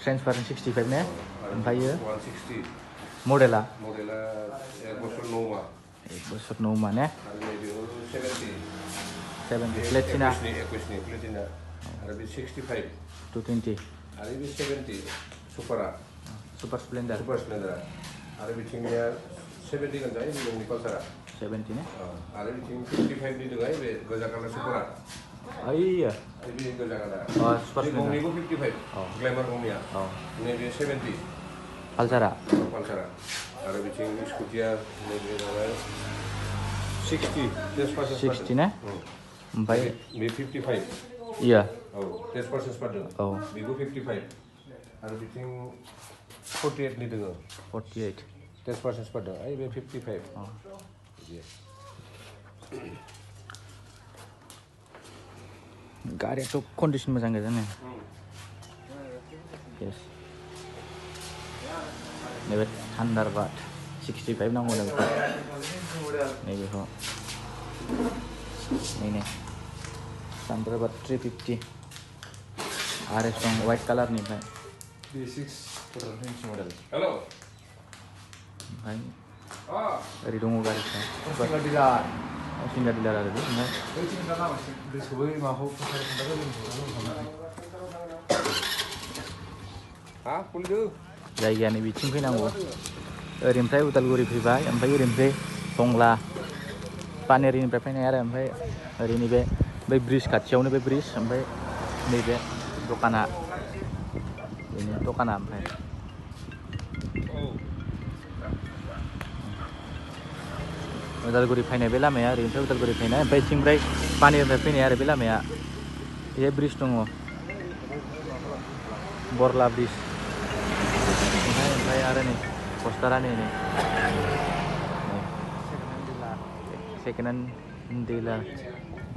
ट्रेन्सफारेन्ट 65 ने ओमफ्रायो 160 मडेला 1 बोसोर 9 मा 1 बोसोर 9 मा ने आरो नैबेयाव 70 प्लेटिना 21 नि प्लेटिना आरो बे 65 220 आरो बे 70 सुपारा सुपार स्प्लेन्डार आरो बिथिंनिया 70 गानजायो बिनि कालसारा 70 ने आरो बिथिं 55 नि दङाय बे गोजा कालार सुपारा आइया बे गोजा कालार सुपार बे गंनैबो 55 ग्लेमार गंनैया नैबे 70 पालसारा आरो बिथिं स्कुटिया नैबे जाबाय 60 ने ओमफ्राय बे 55 इया 10% स्पारदों बेबो 55 आरो बिथिं 48 नि दङ 48 10% स्पारदों ओइ बे 55 गारियाथ' कन्डिसन मोजां गोजा ने यस नैबे थान्डारबार्ड 65 नांगौ नैबेखौ नै थान्डारबार्ड 350 आरएस दं वाइट कालारनिफ्राय B6 मडेल हेल' ओमफ्राय ओरै दङ गारिफ्रा सिंगार डिलार आरो बे जायगायानो बिथिं फैनांगौ ओरैनिफ्राय उदालगुरि फैबाय ओमफ्राय ओरैनिफ्राय टंला पानेरिनिफ्राय फैनाय आरो ओमफ्राय ओरैनि बे बै ब्रिज खाथियावनो बे ब्रिज ओमफ्राय नैबे दखाना बेनि दखाना ओमफ्राय उदालगुरि फैनाय बे लामाया ओरैनिफ्राय उदालगुरि फैनाय ओमफ्राय थिंनिफ्राय पानेरिनिफ्राय फैनाय आरो बे लामाया बे ब्रिज दङ बरला ब्रिज ओमफ्राय आरो नै पस्टारा नै सेकेन्ड हेन्ड डिलार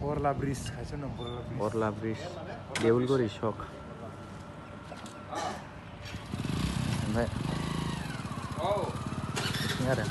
बरला ब्रिज बरला ब्रिज देउलगुरि सक ओमफ्राय बिथिं आरो